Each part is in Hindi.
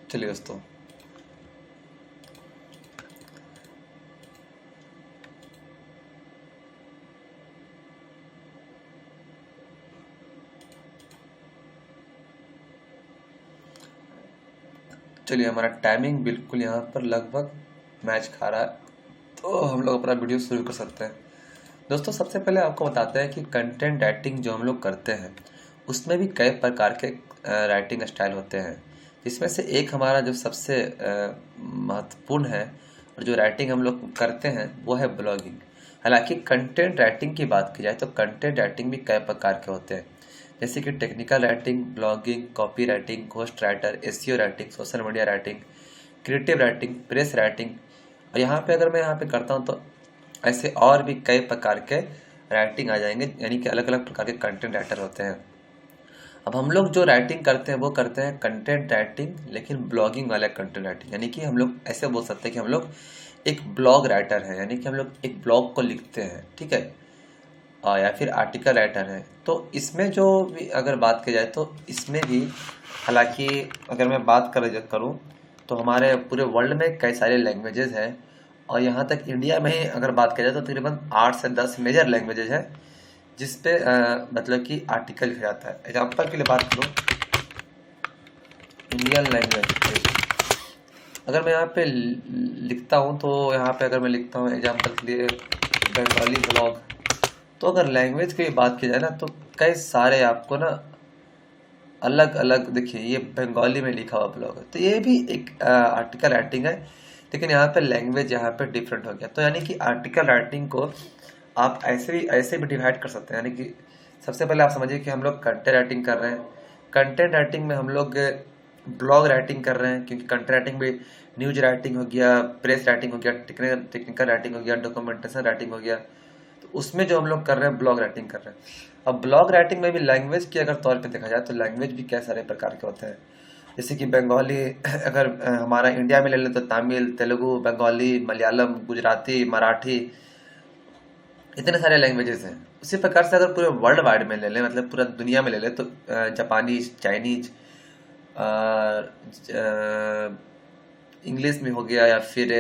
चलिए दोस्तों, चलिए हमारा टाइमिंग बिल्कुल यहाँ पर लगभग मैच खा रहा है, तो हम लोग अपना वीडियो शुरू कर सकते हैं। दोस्तों, सबसे पहले आपको बताते हैं कि कंटेंट राइटिंग जो हम लोग करते हैं उसमें भी कई प्रकार के राइटिंग स्टाइल होते हैं, जिसमें से एक हमारा जो सबसे महत्वपूर्ण है और जो राइटिंग हम लोग करते हैं वो है ब्लॉगिंग। हालांकि कंटेंट राइटिंग की बात की जाए तो कंटेंट राइटिंग भी कई प्रकार के होते हैं, जैसे कि technical writing, blogging, copy writing, ghost writer, SEO writing, social media writing, creative writing, press writing. और यहाँ पे अगर मैं यहाँ पे करता हूँ तो ऐसे और भी कई प्रकार के राइटिंग आ जाएंगे, यानी कि अलग अलग प्रकार के कंटेंट राइटर होते हैं। अब हम लोग जो राइटिंग करते हैं वो करते हैं कंटेंट राइटिंग, लेकिन ब्लॉगिंग वाला कंटेंट राइटिंग, यानी कि हम लोग ऐसे बोल सकते हैं कि हम लोग एक ब्लॉग राइटर हैं, यानी कि हम लोग एक ब्लॉग को लिखते हैं, ठीक है, या फिर आर्टिकल राइटर है। तो इसमें जो भी अगर बात की जाए तो इसमें भी, हालांकि अगर मैं बात करूँ तो हमारे पूरे वर्ल्ड में कई सारे लैंग्वेजेस हैं, और यहाँ तक इंडिया में ही अगर बात की जाए तो तकरीबन 8 से 10 मेजर लैंग्वेजेस हैं जिस पे मतलब कि आर्टिकल लिखा जाता है। एग्जाम्पल के लिए बात करूँ, इंडियन लैंग्वेज, अगर मैं यहाँ पे लिखता हूँ तो यहाँ पे अगर मैं लिखता हूँ एग्जाम्पल के लिए बंगाली ब्लॉग, तो अगर लैंग्वेज की बात की जाए ना तो कई सारे आपको ना अलग अलग, देखिए ये बंगाली में लिखा हुआ ब्लॉग है, तो ये भी एक आर्टिकल राइटिंग है, लेकिन यहाँ पे लैंग्वेज यहाँ पे डिफरेंट हो गया। तो यानी कि आर्टिकल राइटिंग को आप ऐसे भी डिवाइड कर सकते हैं। यानी कि सबसे पहले आप समझिए कि हम लोग कंटेंट राइटिंग कर रहे हैं, कंटेंट राइटिंग में हम लोग ब्लॉग राइटिंग कर रहे हैं, क्योंकि कंटेंट राइटिंग में न्यूज राइटिंग हो गया, प्रेस राइटिंग हो गया, टेक्निकल राइटिंग हो गया, डॉक्यूमेंटेशन राइटिंग हो गया, तो उसमें जो हम लोग कर रहे हैं ब्लॉग राइटिंग कर रहे हैं। अब ब्लॉग राइटिंग में भी लैंग्वेज की अगर तौर पे देखा जाए तो लैंग्वेज भी कई सारे प्रकार के होते हैं, जैसे कि बंगाली, अगर हमारा इंडिया में ले लें तो तमिल, तेलुगु, बंगाली, मलयालम, गुजराती, मराठी, इतने सारे लैंग्वेजेस हैं। उसी प्रकार से अगर पूरे वर्ल्ड वाइड में ले लें, मतलब पूरा दुनिया में ले लें, तो जापानीज, चाइनीज, इंग्लिश में हो गया, या फिर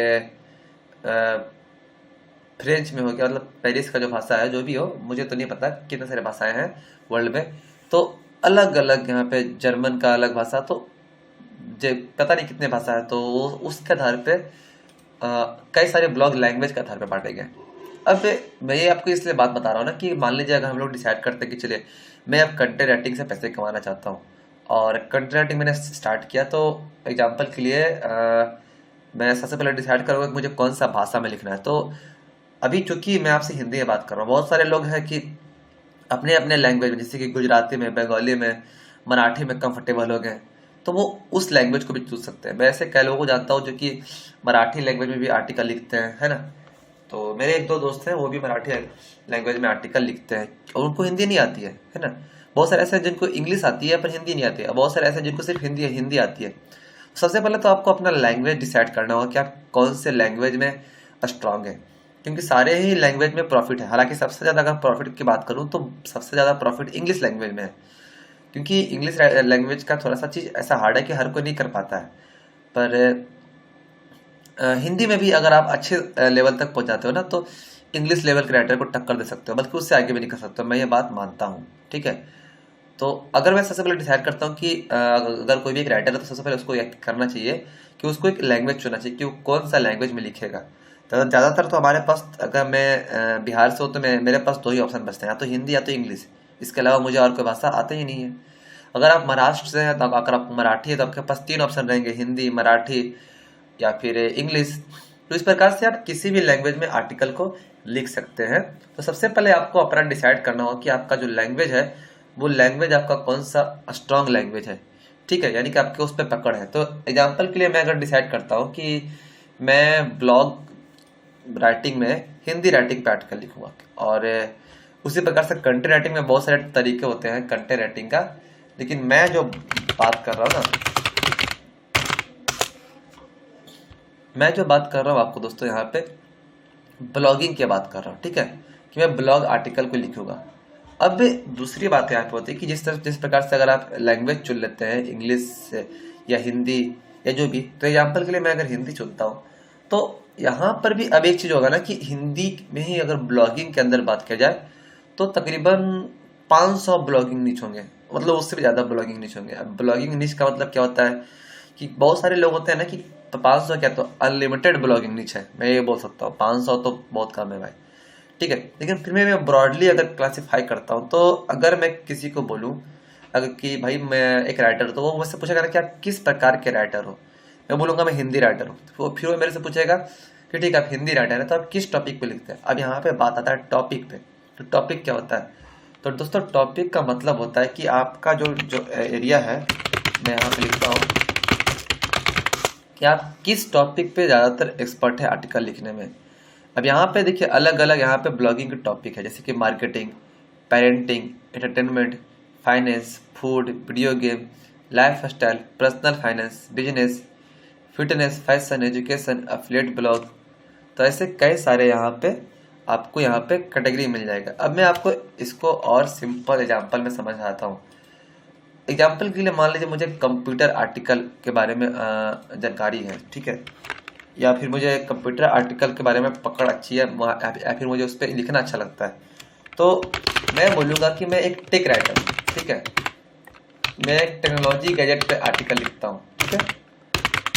फ्रेंच में हो गया, मतलब पेरिस का जो भाषा है, जो भी हो मुझे तो नहीं पता कितने सारे भाषाएं हैं वर्ल्ड में, तो अलग अलग यहाँ पे जर्मन का अलग भाषा, तो जो पता नहीं कितने भाषा है, तो उसके आधार पे कई सारे ब्लॉग लैंग्वेज के आधार पे बांटे गए। अब मैं ये आपको इसलिए बात बता रहा हूँ ना कि मान लीजिए अगर हम लोग डिसाइड करते हैं कि चलिए मैं अब कंटेंट राइटिंग से पैसे कमाना चाहता हूँ, और कंटेंट राइटिंग मैंने स्टार्ट किया, तो एग्जाम्पल के लिए मैं सबसे पहले डिसाइड करूँगा कि मुझे कौन सा भाषा में लिखना है। तो अभी चूंकि मैं आपसे हिंदी में बात कर रहा हूँ, बहुत सारे लोग हैं कि अपने अपने लैंग्वेज में, जैसे कि गुजराती में, बंगाली में, मराठी में कंफर्टेबल हो गए, तो वो उस लैंग्वेज को भी चूज सकते हैं। मैं ऐसे कई लोगों को जानता हूँ जो कि मराठी लैंग्वेज में भी आर्टिकल लिखते हैं, है ना। तो मेरे एक दो दोस्त हैं, वो भी मराठी लैंग्वेज में आर्टिकल लिखते हैं, और उनको हिंदी नहीं आती है ना। बहुत सारे ऐसे हैं जिनको इंग्लिश आती है पर हिंदी नहीं आती है, बहुत सारे ऐसे हैं जिनको सिर्फ हिंदी आती है। सबसे पहले तो आपको अपना लैंग्वेज डिसाइड करना होगा कि आप कौन से लैंग्वेज में स्ट्रांग है, क्योंकि सारे ही लैंग्वेज में प्रॉफिट है। हालांकि सबसे ज़्यादा अगर प्रॉफिट की बात करूँ तो सबसे ज़्यादा प्रॉफिट इंग्लिश लैंग्वेज में है, क्योंकि इंग्लिश लैंग्वेज का थोड़ा सा चीज़ ऐसा हार्ड है कि हर कोई नहीं कर पाता है। पर हिंदी में भी अगर आप अच्छे लेवल तक पहुंच जाते हो ना, तो इंग्लिश लेवल के राइटर को टक्कर दे सकते हो, बल्कि उससे आगे भी नहीं कर सकते हो, मैं ये बात मानता हूँ, ठीक है। तो अगर मैं सबसे पहले डिसाइड करता हूँ कि अगर कोई भी एक राइटर है तो सबसे पहले उसको यह करना चाहिए कि उसको एक लैंग्वेज चुनना चाहिए कि वो कौन सा लैंग्वेज में लिखेगा। ज़्यादातर तो हमारे पास, अगर मैं बिहार से हूँ तो मेरे पास दो ही ऑप्शन बचते हैं, या तो हिंदी या तो इंग्लिश, इसके अलावा मुझे और कोई भाषा आती ही नहीं है। अगर आप महाराष्ट्र से हैं तो अगर आप मराठी है तो आपके पास 3 ऑप्शन रहेंगे, हिंदी, मराठी या फिर इंग्लिश। तो इस प्रकार से आप किसी भी लैंग्वेज में आर्टिकल को लिख सकते हैं। तो सबसे पहले आपको अपना डिसाइड करना होगा कि आपका जो लैंग्वेज है वो लैंग्वेज आपका कौन सा स्ट्रांग लैंग्वेज है, ठीक है, यानी कि आपके उस पर पकड़ है। तो एग्जाम्पल के लिए मैं अगर डिसाइड करता हूँ कि मैं ब्लॉग राइटिंग में हिंदी राइटिंग पे आर्टिकल लिखूंगा, और उसी प्रकार से कंटेंट राइटिंग में बहुत सारे तरीके होते हैं कंटेंट राइटिंग का, लेकिन मैं जो बात कर रहा हूँ ना, मैं जो बात कर रहा हूँ आपको दोस्तों यहाँ पे ब्लॉगिंग की बात कर रहा हूँ, ठीक है, कि मैं ब्लॉग आर्टिकल को लिखूंगा। अब दूसरी बात यहाँ पे होती है कि जिस प्रकार से अगर आप लैंग्वेज चुन लेते हैं इंग्लिश या हिंदी या जो भी। तो एग्जाम्पल के लिए मैं अगर हिंदी चुनता हूँ तो यहाँ पर भी अब एक चीज़ होगा ना कि हिंदी में ही अगर ब्लॉगिंग के अंदर बात किया जाए तो तकरीबन 500 ब्लॉगिंग निच होंगे, मतलब उससे भी ज़्यादा ब्लॉगिंग निच होंगे। अब ब्लॉगिंग निच का मतलब क्या होता है कि बहुत सारे लोग होते हैं ना कि 500 क्या, तो अनलिमिटेड ब्लॉगिंग निच है, मैं ये बोल सकता हूँ। 500 तो बहुत कम है भाई, ठीक है। लेकिन फिर मैं ब्रॉडली अगर क्लासीफाई करता हूँ तो अगर मैं किसी को बोलूँ अगर कि भाई मैं एक राइटर हूँ, तो वो मुझसे पूछेगा ना कि आप किस प्रकार के राइटर हो। मैं बोलूँगा मैं हिंदी राइटर हूँ, तो फिर वो मेरे से पूछेगा कि ठीक है आप हिंदी राइटर है तो आप किस टॉपिक पे लिखते हैं। अब यहाँ पे बात आता है टॉपिक पे। तो टॉपिक क्या होता है, तो दोस्तों टॉपिक का मतलब होता है कि आपका जो जो एरिया है, मैं यहाँ पे लिखता हूँ कि आप किस टॉपिक पे ज़्यादातर एक्सपर्ट है आर्टिकल लिखने में। अब यहाँ पे देखिए अलग अलग यहाँ पे ब्लॉगिंग के टॉपिक है, जैसे कि marketing, parenting, entertainment, finance, food, video game, life style, personal finance, business, fitness, fashion, education, affiliate blog. तो ऐसे कई सारे यहाँ पे आपको यहाँ पे कैटेगरी मिल जाएगा। अब मैं आपको इसको और सिंपल एग्जांपल में समझाता हूँ। एग्जांपल के लिए मान लीजिए मुझे कंप्यूटर आर्टिकल के बारे में जानकारी है, ठीक है, या फिर मुझे कंप्यूटर आर्टिकल के बारे में पकड़ अच्छी है, या फिर मुझे उस पर लिखना अच्छा लगता है, तो मैं बोलूँगा कि मैं एक टेक राइटर हूँ, ठीक है। मैं एक टेक्नोलॉजी गैजेट पे आर्टिकल लिखता हूँ, ठीक है।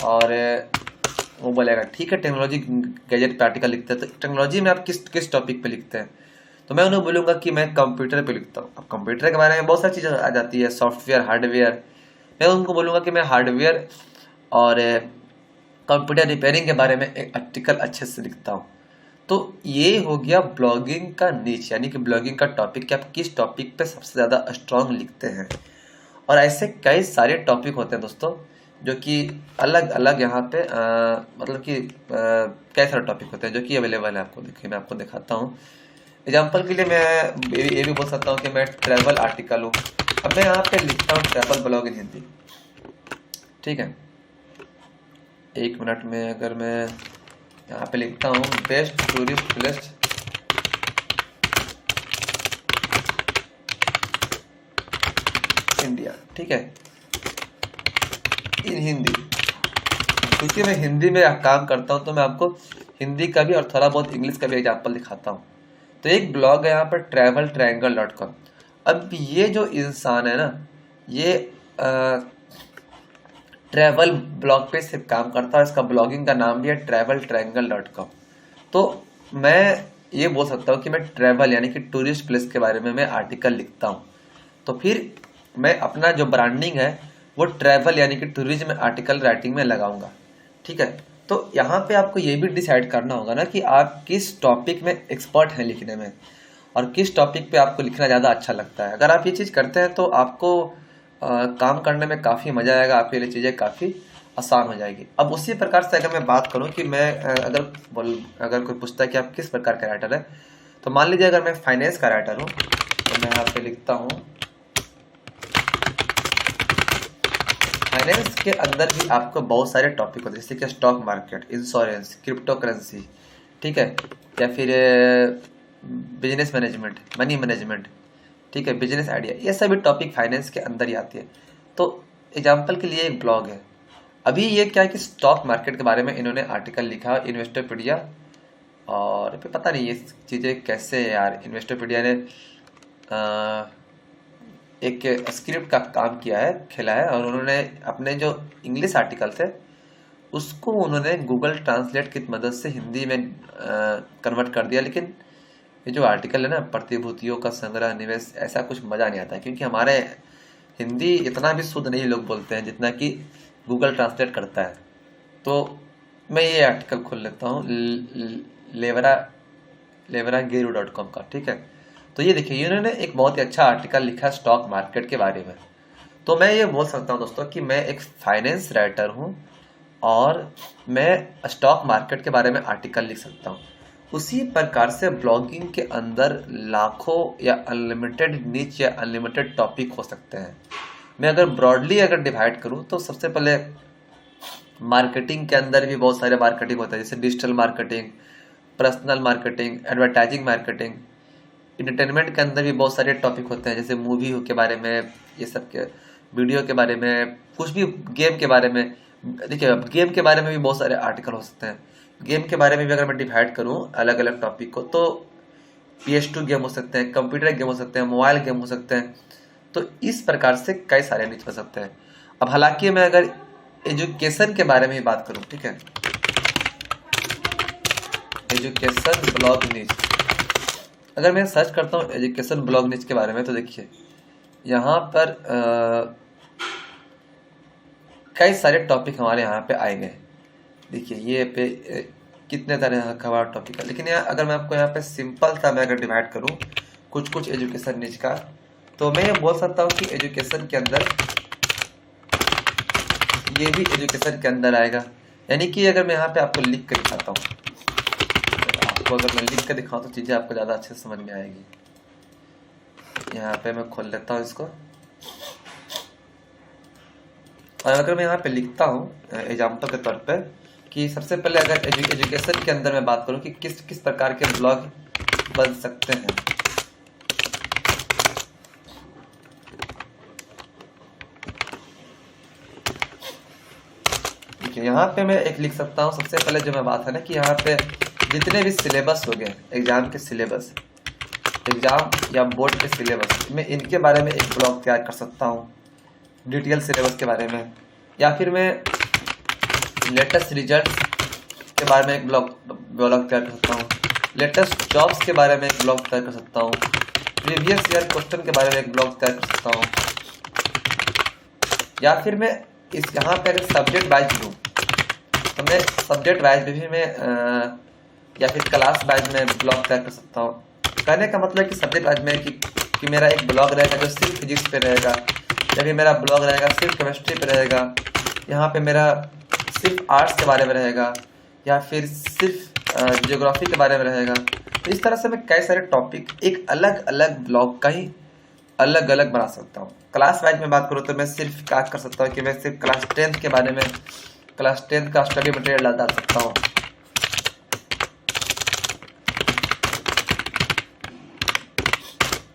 और वो बोलेगा ठीक है टेक्नोलॉजी गैजेट पे आर्टिकल लिखते हैं, तो टेक्नोलॉजी में आप किस किस टॉपिक पे लिखते हैं, तो मैं उन्हें बोलूँगा कि मैं कंप्यूटर पे लिखता हूँ। अब कंप्यूटर के बारे में बहुत सारी चीज़ें आ जाती है, सॉफ्टवेयर, हार्डवेयर। मैं उनको बोलूँगा कि मैं हार्डवेयर और कंप्यूटर रिपेयरिंग के बारे में एक आर्टिकल अच्छे से लिखता हूँ। तो ये हो गया ब्लॉगिंग का नीच, यानी कि ब्लॉगिंग का टॉपिक कि आप किस टॉपिक पे सबसे ज़्यादा स्ट्रांग लिखते हैं। और ऐसे कई सारे टॉपिक होते हैं दोस्तों जो कि अलग अलग यहाँ पे मतलब कि कई सारे टॉपिक होते हैं जो कि अवेलेबल है आपको। देखिए मैं आपको दिखाता हूँ। एग्जाम्पल के लिए मैं ये भी बोल सकता हूँ कि मैं ट्रैवल आर्टिकल हूँ। अब मैं यहाँ पे लिखता हूँ ट्रैवल ब्लॉग इन हिंदी, ठीक है। 1 मिनट में अगर मैं यहाँ पे लिखता हूँ बेस्ट टूरिस्ट प्लेस इंडिया, ठीक है, इन हिंदी। क्योंकि मैं हिंदी में काम करता हूँ तो मैं आपको हिंदी का भी और थोड़ा बहुत इंग्लिश का भी एग्जाम्पल दिखाता हूँ। तो एक ब्लॉग है यहाँ पर traveltriangle.com। अब ये जो इंसान है ना, ये ट्रैवल ब्लॉग पे सिर्फ काम करता है, इसका ब्लॉगिंग का नाम भी है traveltriangle.com। तो मैं ये बोल सकता हूँ कि मैं ट्रैवल यानी कि टूरिस्ट प्लेस के बारे में मैं आर्टिकल लिखता हूँ। तो फिर मैं अपना जो ब्रांडिंग है वो ट्रैवल यानी कि टूरिज्म आर्टिकल राइटिंग में लगाऊंगा, ठीक है। तो यहाँ पे आपको ये भी डिसाइड करना होगा ना कि आप किस टॉपिक में एक्सपर्ट हैं लिखने में और किस टॉपिक पे आपको लिखना ज़्यादा अच्छा लगता है। अगर आप ये चीज़ करते हैं तो आपको काम करने में काफ़ी मज़ा आएगा, आपके लिए चीज़ें काफ़ी आसान हो जाएगी। अब उसी प्रकार से अगर मैं बात करूँ कि मैं अगर कोई पूछता है कि आप किस प्रकार का राइटर है, तो मान लीजिए अगर मैं फाइनेंस का राइटर हूँ तो मैं यहाँ पे लिखता हूँ फाइनेंस के अंदर भी आपको बहुत सारे टॉपिक होते हैं, जैसे कि stock market, insurance, crypto currency, ठीक है, या फिर बिजनेस मैनेजमेंट, मनी मैनेजमेंट, ठीक है, बिजनेस आइडिया। ये सभी टॉपिक फाइनेंस के अंदर ही आती है। तो एग्जाम्पल के लिए एक ब्लॉग है, अभी ये क्या है कि स्टॉक मार्केट के बारे में इन्होंने आर्टिकल लिखा इन्वेस्टरपीडिया। और पता नहीं ये चीज़ें कैसे यार, इन्वेस्टरपीडिया ने एक स्क्रिप्ट का काम किया है, खेला है, और उन्होंने अपने जो इंग्लिश आर्टिकल थे उसको उन्होंने गूगल ट्रांसलेट की मदद से हिंदी में कन्वर्ट कर दिया। लेकिन ये जो आर्टिकल है ना, प्रतिभूतियों का संग्रह, निवेश, ऐसा कुछ मज़ा नहीं आता क्योंकि हमारे हिंदी इतना भी शुद्ध नहीं लोग बोलते हैं जितना कि गूगल ट्रांसलेट करता है। तो मैं ये आर्टिकल खोल लेता हूँ leveraguru.com का, ठीक है। तो ये देखिए इन्होंने एक बहुत ही अच्छा आर्टिकल लिखा है स्टॉक मार्केट के बारे में। तो मैं ये बोल सकता हूँ दोस्तों कि मैं एक फाइनेंस राइटर हूँ और मैं स्टॉक मार्केट के बारे में आर्टिकल लिख सकता हूँ। उसी प्रकार से ब्लॉगिंग के अंदर लाखों या अनलिमिटेड नीच या अनलिमिटेड टॉपिक हो सकते हैं। मैं अगर ब्रॉडली अगर डिवाइड करूँ तो सबसे पहले मार्केटिंग के अंदर भी बहुत सारे मार्केटिंग होता है, जैसे digital marketing, personal marketing, advertising marketing. Entertainment के अंदर भी बहुत सारे टॉपिक होते हैं, जैसे मूवी के बारे में, ये सब के वीडियो के बारे में, कुछ भी गेम के बारे में, देखिए अब गेम के बारे में भी बहुत सारे आर्टिकल हो सकते हैं। गेम के बारे में भी अगर मैं डिवाइड करूं अलग अलग टॉपिक को, तो PS2 गेम हो सकते हैं, कंप्यूटर गेम हो सकते हैं, मोबाइल गेम हो सकते हैं। तो इस प्रकार से कई सारे निच हो सकते हैं। अब हालांकि मैं अगर एजुकेशन के बारे में ही बात करूं, ठीक है, एजुकेशन ब्लॉग निच, अगर मैं सर्च करता हूं एजुकेशन ब्लॉग निच के बारे में, तो देखिए यहाँ पर कई सारे टॉपिक हमारे यहाँ पे आएंगे। देखिए ये पे कितने तरह का टॉपिक है, लेकिन यहाँ अगर मैं आपको यहाँ पे सिंपल सा मैं अगर डिवाइड करूँ कुछ एजुकेशन निच का, तो मैं ये बोल सकता हूँ कि एजुकेशन के अंदर ये भी एजुकेशन के अंदर आएगा। यानी कि अगर मैं यहाँ पे आपको लिख कर दिखाता हूँ, आपको अगर मैं लिख कर दिखाऊँ तो चीज़ें आपको ज़्यादा अच्छे से समझ में आएगी। यहाँ पे मैं खोल लेता हूँ इसको, और अगर मैं यहाँ पे लिखता हूँ एग्जाम्पल के तौर पे कि सबसे पहले अगर एजुकेशन के अंदर मैं बात करूँ कि किस किस प्रकार के ब्लॉग बन सकते हैं, देखिए यहाँ पे मैं एक लिख सकता हूँ। सबसे पहले जो मैं बात है ना कि यहाँ पे जितने भी सिलेबस हो गए, एग्जाम के सिलेबस, एग्जाम या बोर्ड के सिलेबस, मैं इनके बारे में एक ब्लॉग तैयार कर सकता हूँ, डिटेल सिलेबस के बारे में। या फिर मैं लेटेस्ट रिजल्ट के बारे में एक ब्लॉग तैयार कर सकता हूँ, लेटेस्ट जॉब्स के बारे में एक ब्लॉग तैयार कर सकता हूँ, प्रीवियस ईयर क्वेश्चन के बारे में एक ब्लॉग तैयार कर सकता हूँ। या फिर मैं इस यहाँ पे अगर सब्जेक्ट वाइज लूँ तो मैं सब्जेक्ट वाइज भी मैं या फिर क्लास वाइज में ब्लॉग तैयार कर सकता हूँ। कहने का मतलब कि सब्जेक्ट वाइज में कि मेरा एक ब्लॉग रहेगा जो सिर्फ फिजिक्स पे रहेगा, या फिर मेरा ब्लॉग रहेगा सिर्फ केमिस्ट्री पे रहेगा, यहाँ पे मेरा सिर्फ आर्ट्स के बारे में रहेगा, या फिर सिर्फ जियोग्राफी के बारे में रहेगा। तो इस तरह से मैं कई सारे टॉपिक एक अलग अलग ब्लॉग का ही अलग अलग बना सकता हूँ। क्लास वाइज में बात करूँ तो मैं सिर्फ क्या कर सकता हूँ कि मैं सिर्फ क्लास 10th के बारे में, क्लास 10th का स्टडी मटेरियल डाल सकता हूँ।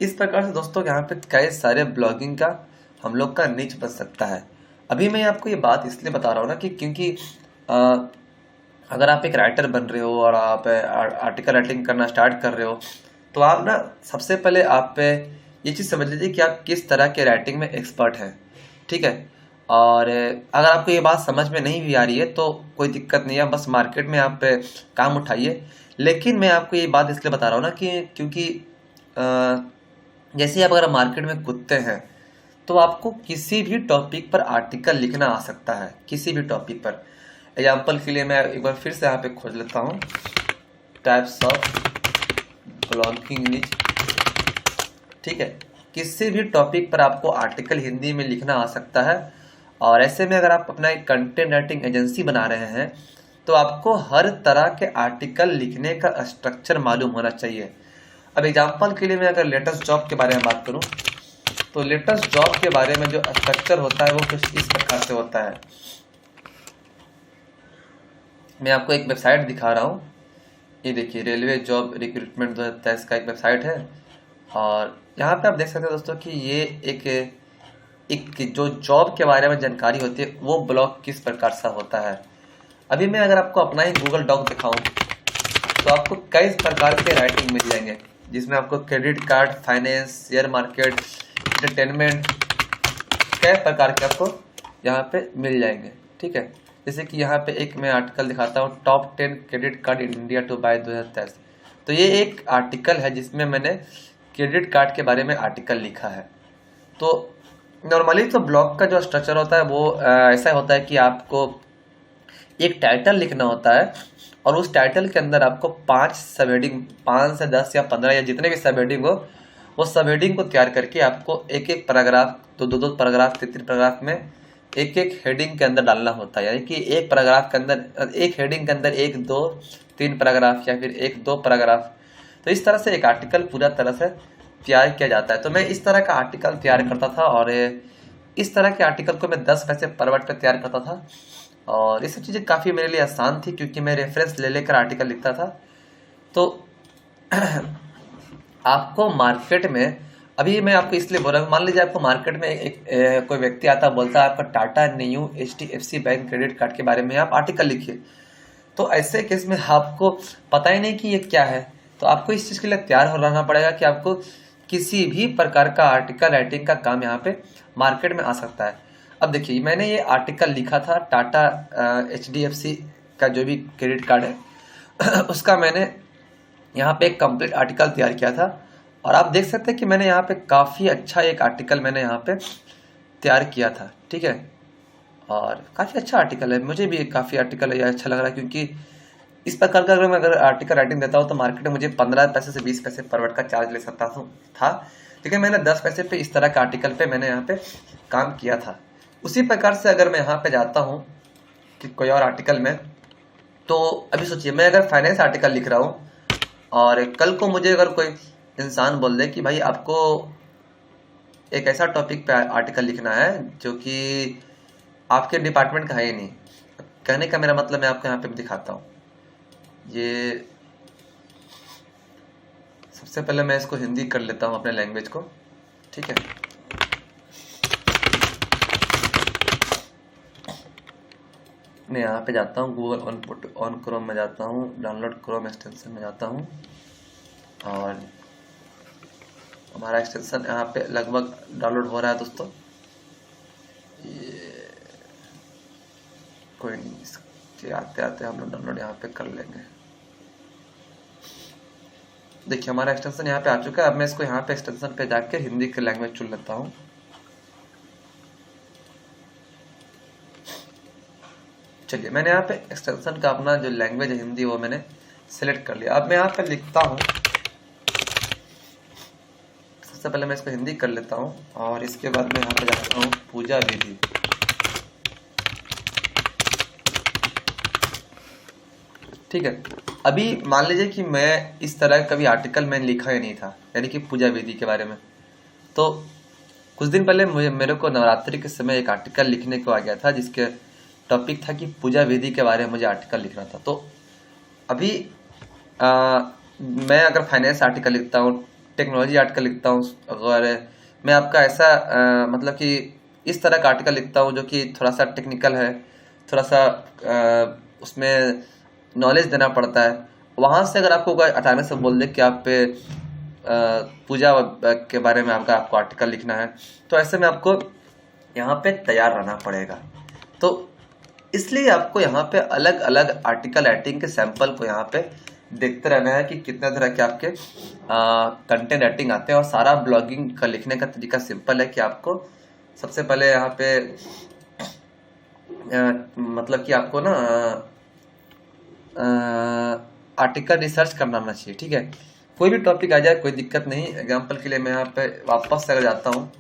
इस प्रकार से दोस्तों यहाँ पे कई सारे ब्लॉगिंग का हम लोग का निच बन सकता है। अभी मैं आपको ये बात इसलिए बता रहा हूँ ना कि क्योंकि अगर आप एक राइटर बन रहे हो और आप आर्टिकल राइटिंग करना स्टार्ट कर रहे हो, तो आप ना सबसे पहले आप ये चीज़ समझ लीजिए कि आप किस तरह के राइटिंग में एक्सपर्ट हैं, ठीक है। और अगर आपको ये बात समझ में नहीं भी आ रही है तो कोई दिक्कत नहीं है, बस मार्केट में आप काम उठाइए। लेकिन मैं आपको ये बात इसलिए बता रहा हूँ ना कि क्योंकि जैसे आप अगर मार्केट में कूदते हैं तो आपको किसी भी टॉपिक पर आर्टिकल लिखना आ सकता है, किसी भी टॉपिक पर। एग्जाम्पल के लिए मैं एक बार फिर से यहाँ पे खोज लेता हूँ, टाइप्स ऑफ ब्लॉगिंग निच, ठीक है। किसी भी टॉपिक पर आपको आर्टिकल हिंदी में लिखना आ सकता है। और ऐसे में अगर आप अपना एक कंटेंट राइटिंग एजेंसी बना रहे हैं तो आपको हर तरह के आर्टिकल लिखने का स्ट्रक्चर मालूम होना चाहिए। अब एग्जाम्पल के लिए मैं अगर लेटेस्ट जॉब के बारे में बात करूं तो लेटेस्ट जॉब के बारे में जो स्ट्रक्चर होता है वो कुछ इस प्रकार से होता है। मैं आपको एक वेबसाइट दिखा रहा हूं, ये देखिए रेलवे जॉब रिक्रूटमेंट 2023 का एक वेबसाइट है। और यहाँ पे आप देख सकते हैं दोस्तों कि ये एक जो जॉब के बारे में जानकारी होती है वो ब्लॉग किस प्रकार से होता है। अभी मैं अगर आपको अपना ही गूगल डॉक दिखाऊं तो आपको कई प्रकार के राइटिंग मिल जाएंगे, जिसमें आपको credit card, finance, share market, entertainment, कई प्रकार के आपको यहाँ पे मिल जाएंगे, ठीक है। जैसे कि यहाँ पे एक मैं आर्टिकल दिखाता हूँ, top 10 credit card in India to buy 2023। तो ये एक आर्टिकल है जिसमें मैंने क्रेडिट कार्ड के बारे में आर्टिकल लिखा है। तो नॉर्मली तो ब्लॉग का जो स्ट्रक्चर होता है वो ऐसा होता है कि आपको एक टाइटल लिखना होता है और उस टाइटल के अंदर आपको 5 सब हेडिंग, 5 से 10 या 15 या जितने भी सब हेडिंग हो वो सब हेडिंग को तैयार करके आपको एक एक पैराग्राफ, दो पैराग्राफ, 3 पैराग्राफ में एक एक हेडिंग के अंदर डालना होता है। यानी कि एक पैराग्राफ के अंदर, एक हेडिंग के अंदर 1, 2, 3 पैराग्राफ या फिर 1, 2 पैराग्राफ। तो इस तरह से एक आर्टिकल पूरा तरह से तैयार किया जाता है। तो मैं इस तरह का आर्टिकल तैयार करता था और इस तरह के आर्टिकल को मैं 10 पैसे पर वर्ड पे तैयार करता था। और ये सब चीज़ें काफ़ी मेरे लिए आसान थी क्योंकि मैं रेफरेंस ले लेकर आर्टिकल लिखता था। तो आपको मार्केट में अभी मैं आपको इसलिए बोल रहा हूँ, मान लीजिए आपको मार्केट में कोई व्यक्ति आता बोलता है आपका Tata new HDFC bank credit card के बारे में आप आर्टिकल लिखिए, तो ऐसे केस में आपको पता ही नहीं कि ये क्या है, तो आपको इस चीज़ के लिए तैयार हो रहना पड़ेगा कि आपको किसी भी प्रकार का आर्टिकल राइटिंग का काम यहाँ पे मार्केट में आ सकता है। अब देखिए, मैंने ये आर्टिकल लिखा था टाटा HDFC का जो भी क्रेडिट कार्ड है उसका मैंने यहाँ पे एक कंप्लीट आर्टिकल तैयार किया था, और आप देख सकते हैं कि मैंने यहाँ पे काफ़ी अच्छा एक आर्टिकल मैंने यहाँ पे तैयार किया था, ठीक है। और काफ़ी अच्छा आर्टिकल है, मुझे भी काफ़ी आर्टिकल है अच्छा लग रहा है, क्योंकि इस प्रकार का अगर मैं आर्टिकल राइटिंग देता हूँ तो मार्केट में मुझे 15 पैसे से 20 पैसे पर वर्ड का चार्ज ले सकता था, लेकिन मैंने 10 पैसे पे इस तरह का आर्टिकल पे मैंने यहाँ पे काम किया था। उसी प्रकार से अगर मैं यहाँ पे जाता हूँ कि कोई और आर्टिकल में, तो अभी सोचिए मैं अगर फाइनेंस आर्टिकल लिख रहा हूँ और कल को मुझे अगर कोई इंसान बोल दे कि भाई आपको एक ऐसा टॉपिक पे आर्टिकल लिखना है जो कि आपके डिपार्टमेंट का है ही नहीं, कहने का मेरा मतलब मैं आपको यहाँ पे दिखाता हूँ। ये सबसे पहले मैं इसको हिंदी कर लेता हूँ अपने लैंग्वेज को, ठीक है। मैं यहाँ पे जाता हूँ गूगल ऑन क्रोम में जाता हूँ, डाउनलोड क्रोम एक्सटेंशन में जाता हूँ, और हमारा एक्सटेंशन यहाँ पे लगभग डाउनलोड हो रहा है दोस्तों। ये कोई नहीं, इसके आते आते हम लोग डाउनलोड यहाँ पे कर लेंगे। देखिए हमारा एक्सटेंशन यहाँ पे आ चुका है। अब मैं इसको यहाँ पे एक्सटेंशन पे जाके हिंदी के लैंग्वेज चुन लेता हूँ। चलिए मैंने यहाँ पे एक्सटेंशन का अपना जो लैंग्वेज है हिंदी वो मैंने सिलेक्ट कर लिया। अब मैं यहाँ पे लिखता हूँ, सबसे पहले मैं इसको हिंदी कर लेता हूँ, और इसके बाद मैं यहाँ पे जाता हूँ पूजा विधि। ठीक है, अभी मान लीजिए कि मैं इस तरह का कभी आर्टिकल मैंने लिखा ही नहीं था, यानी कि पूजा विधि के बारे में। तो कुछ दिन पहले मेरे को नवरात्रि के समय एक आर्टिकल लिखने को आ गया था, जिसके टॉपिक था कि पूजा विधि के बारे में मुझे आर्टिकल लिखना था। तो अभी मैं अगर फाइनेंस आर्टिकल लिखता हूँ, टेक्नोलॉजी आर्टिकल लिखता हूँ, अगर मैं आपका ऐसा मतलब कि इस तरह का आर्टिकल लिखता हूँ जो कि थोड़ा सा टेक्निकल है, थोड़ा सा उसमें नॉलेज देना पड़ता है, वहाँ से अगर आपको अचानक से बोल दे कि आप पे पूजा के बारे में आपको आर्टिकल लिखना है, तो ऐसे में आपको यहाँ पे तैयार रहना पड़ेगा। तो इसलिए आपको यहाँ पे अलग अलग आर्टिकल राइटिंग के सैंपल को यहाँ पे देखते रहना है कि कितने तरह के आपके कंटेंट राइटिंग आते हैं। और सारा ब्लॉगिंग का लिखने का तरीका सिंपल है कि आपको सबसे पहले यहाँ पे मतलब कि आपको ना आर्टिकल रिसर्च करना आना चाहिए, ठीक है। कोई भी टॉपिक आ जाए कोई दिक्कत नहीं। एग्जांपल के लिए मैं यहाँ पे वापस से अगर जाता हूँ,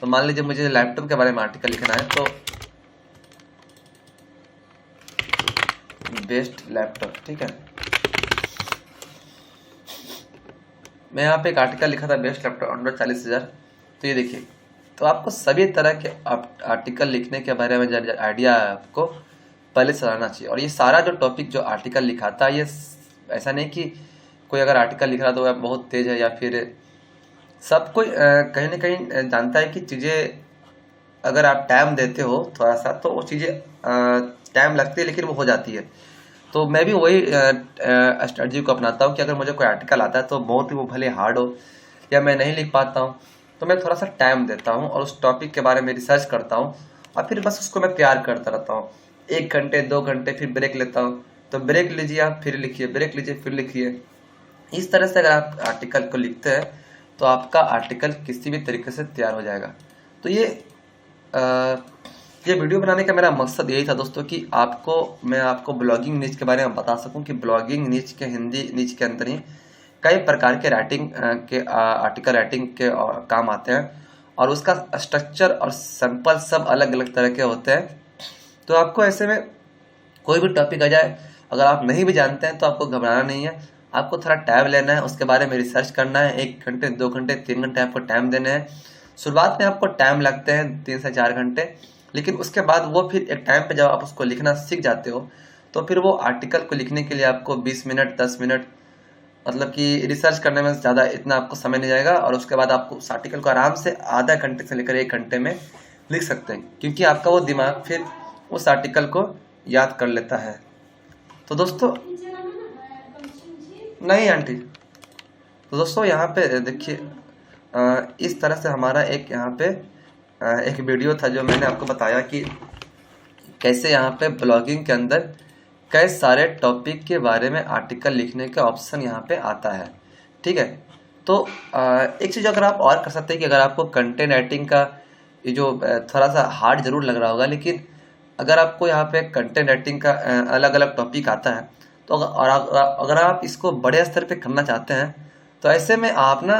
तो मान लीजिए मुझे लैपटॉप के बारे में आर्टिकल लिखना है, तो बेस्ट लैपटॉप, ठीक है। मैं यहाँ पे एक आर्टिकल लिखा था बेस्ट लैपटॉप अंडर 40,000। तो ये देखिए, तो आपको सभी तरह के आर्टिकल लिखने के बारे में आइडिया आपको पहले से रहना चाहिए। और ये सारा जो टॉपिक जो आर्टिकल लिखा था, ये ऐसा नहीं कि कोई अगर आर्टिकल लिख रहा तो वह बहुत तेज है, या फिर सब कोई कहीं ना कहीं जानता है कि चीज़ें अगर आप टाइम देते हो थोड़ा सा तो वो चीज़ें टाइम लगती है, लेकिन वो हो जाती है। तो मैं भी वही स्ट्रेटजी को अपनाता हूँ कि अगर मुझे कोई आर्टिकल आता है तो बहुत ही वो भले हार्ड हो या मैं नहीं लिख पाता हूँ, तो मैं थोड़ा सा टाइम देता हूँ और उस टॉपिक के बारे में रिसर्च करता हूँ, और फिर बस उसको मैं तैयार करता रहता हूँ। 1 घंटे 2 घंटे फिर ब्रेक लेता हूँ, तो ब्रेक लीजिए आप फिर लिखिए, ब्रेक लीजिए फिर लिखिए। इस तरह से अगर आप आर्टिकल को लिखते हैं तो आपका आर्टिकल किसी भी तरीके से तैयार हो जाएगा। तो ये वीडियो बनाने का मेरा मकसद यही था दोस्तों कि मैं आपको ब्लॉगिंग नीच के बारे में बता सकूं कि ब्लॉगिंग नीच के हिंदी नीच के अंदर ही कई प्रकार के राइटिंग के आर्टिकल राइटिंग के काम आते हैं, और उसका स्ट्रक्चर और सैंपल सब अलग अलग तरह के होते हैं। तो आपको ऐसे में कोई भी टॉपिक आ जाए, अगर आप नहीं भी जानते हैं तो आपको घबराना नहीं है, आपको थोड़ा टाइम लेना है, उसके बारे में रिसर्च करना है। 1 घंटे 2 घंटे 3 घंटे आपको टाइम देने हैं। शुरुआत में आपको टाइम लगते हैं 3 से 4 घंटे, लेकिन उसके बाद वो फिर एक टाइम पे जब आप उसको लिखना सीख जाते हो, तो फिर वो आर्टिकल को लिखने के लिए आपको 20 मिनट 10 मिनट मतलब कि रिसर्च करने में ज़्यादा इतना आपको समय नहीं जाएगा, और उसके बाद आपको उस आर्टिकल को आराम से आधा घंटे से लेकर 1 घंटे में लिख सकते हैं, क्योंकि आपका वो दिमाग फिर उस आर्टिकल को याद कर लेता है। तो दोस्तों, नहीं आंटी, तो दोस्तों यहाँ पे देखिए, इस तरह से हमारा एक यहाँ पे एक वीडियो था जो मैंने आपको बताया कि कैसे यहाँ पे ब्लॉगिंग के अंदर कई सारे टॉपिक के बारे में आर्टिकल लिखने का ऑप्शन यहाँ पे आता है। ठीक है, तो एक चीज़ अगर आप और कर सकते हैं कि अगर आपको कंटेंट राइटिंग का ये जो थोड़ा सा हार्ड जरूर लग रहा होगा, लेकिन अगर आपको यहाँ पे कंटेंट राइटिंग का अलग अलग टॉपिक आता है, तो अगर आप इसको बड़े स्तर पे करना चाहते हैं, तो ऐसे में आप ना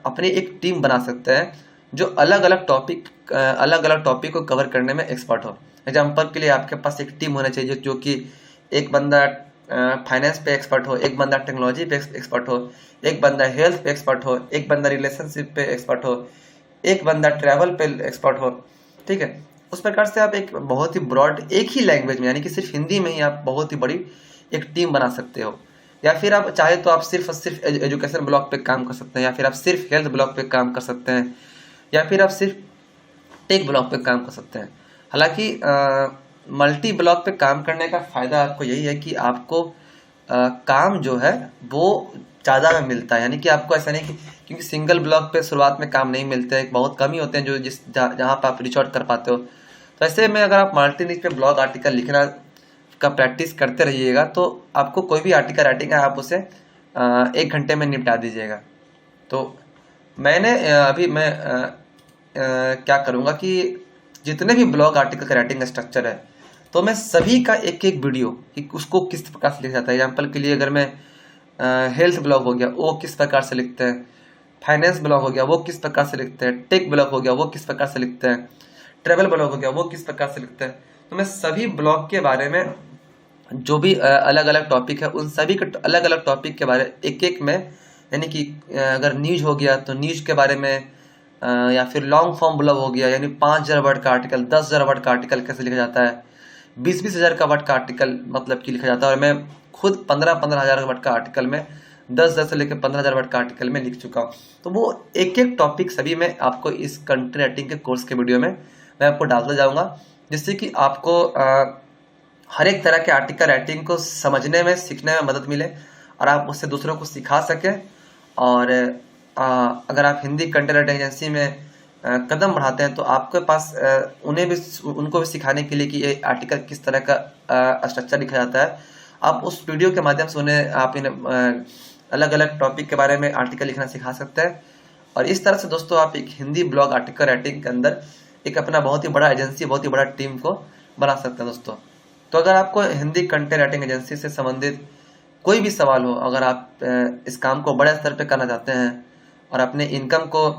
अपनी एक टीम बना सकते हैं जो अलग अलग टॉपिक को कवर करने में एक्सपर्ट हो। एग्जाम्पल के लिए आपके पास एक टीम होना चाहिए जो कि एक बंदा फाइनेंस पे एक्सपर्ट हो, एक बंदा टेक्नोलॉजी पे एक्सपर्ट हो, एक बंदा हेल्थ पे एक्सपर्ट हो, एक बंदा रिलेशनशिप पे एक्सपर्ट हो, एक बंदा ट्रैवल पे एक्सपर्ट हो। ठीक है, उस प्रकार से आप एक बहुत ही ब्रॉड एक ही लैंग्वेज में, यानी कि सिर्फ हिंदी में ही आप बहुत ही बड़ी एक टीम बना सकते हो। या फिर आप चाहे तो आप सिर्फ एजुकेशन ब्लॉग पे काम कर सकते हैं, या फिर आप सिर्फ हेल्थ ब्लॉग पे काम कर सकते हैं, या फिर आप सिर्फ टेक ब्लॉग पे काम कर सकते हैं। हालांकि मल्टी ब्लॉग पे काम करने का फायदा आपको यही है कि आपको काम जो है वो ज़्यादा में मिलता है, यानी कि आपको ऐसा नहीं कि, क्योंकि सिंगल ब्लॉग पे शुरुआत में काम नहीं मिलते हैं, बहुत कम ही होते हैं जो जहाँ पर आप रिच आउट कर पाते हो। तो ऐसे में अगर आप मल्टी नीच पे ब्लॉग आर्टिकल लिखना का प्रैक्टिस करते रहिएगा, तो आपको कोई भी आर्टिकल राइटिंग है आप उसे 1 घंटे में निपटा दीजिएगा। तो मैंने अभी मैं क्या करूँगा कि जितने भी ब्लॉग आर्टिकल का राइटिंग स्ट्रक्चर है, तो मैं सभी का एक एक वीडियो कि उसको किस प्रकार से लिखा जाता है। एग्जाम्पल के लिए अगर मैं हेल्थ ब्लॉग हो गया वो किस प्रकार से लिखते हैं, फाइनेंस ब्लॉग हो गया वो किस प्रकार से लिखते हैं, टेक ब्लॉग हो गया वो किस प्रकार से लिखते हैं, ट्रेवल ब्लॉग हो गया वो किस प्रकार से लिखते हैं, तो मैं सभी ब्लॉग के बारे में जो भी अलग अलग टॉपिक है उन सभी के अलग अलग टॉपिक के बारे एक एक में, यानी कि अगर न्यूज हो गया तो न्यूज के बारे में, या फिर लॉन्ग फॉर्म ब्लॉग हो गया यानी 5000 वर्ड का आर्टिकल, 10,000 वर्ड का आर्टिकल कैसे लिखा जाता है, 20-20 हज़ार का वर्ड का आर्टिकल मतलब कि लिखा जाता है। और मैं खुद 15-15 हज़ार वर्ड का आर्टिकल में 10,000 से लेकर 15,000 वर्ड का आर्टिकल में लिख चुका हूँ। तो वो एक एक टॉपिक सभी में आपको इस कंटेंट राइटिंग के कोर्स के वीडियो में मैं आपको डालता जाऊँगा, जिससे कि आपको हर एक तरह के आर्टिकल राइटिंग को समझने में, सीखने में मदद मिले, और आप उससे दूसरों को सिखा सकें। और अगर आप हिंदी कंटेंट राइटिंग एजेंसी में कदम बढ़ाते हैं, तो आपके पास उनको भी सिखाने के लिए कि ये आर्टिकल किस तरह का स्ट्रक्चर लिखा जाता है, आप उस वीडियो के माध्यम से उन्हें आप इन्हें अलग अलग टॉपिक के बारे में आर्टिकल लिखना सिखा सकते हैं। और इस तरह से दोस्तों आप एक हिंदी ब्लॉग आर्टिकल राइटिंग के अंदर एक अपना बहुत ही बड़ा एजेंसी, बहुत ही बड़ा टीम को बना सकते हैं दोस्तों। तो अगर आपको हिंदी कंटेंट राइटिंग एजेंसी से संबंधित कोई भी सवाल हो, अगर आप इस काम को बड़े स्तर पे करना चाहते हैं और अपने इनकम को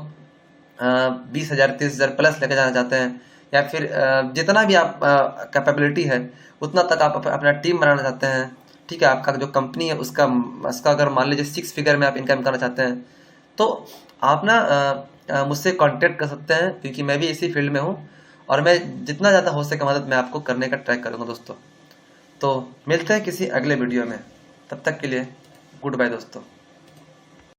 20,000 30,000 प्लस लेके जाना चाहते हैं, या फिर जितना भी आप कैपेबिलिटी है उतना तक आप अपना टीम बनाना चाहते हैं, ठीक है, आपका जो कंपनी है उसका अगर मान लीजिए 6 फिगर में आप इनकम करना चाहते हैं, तो आप ना मुझसे कांटेक्ट कर सकते हैं, क्योंकि मैं भी इसी फील्ड में हूँ और मैं जितना ज़्यादा हो सके मदद मैं आपको करने का ट्राई करूँगा दोस्तों। तो मिलते हैं किसी अगले वीडियो में, तब तक के लिए गुड बाय दोस्तों।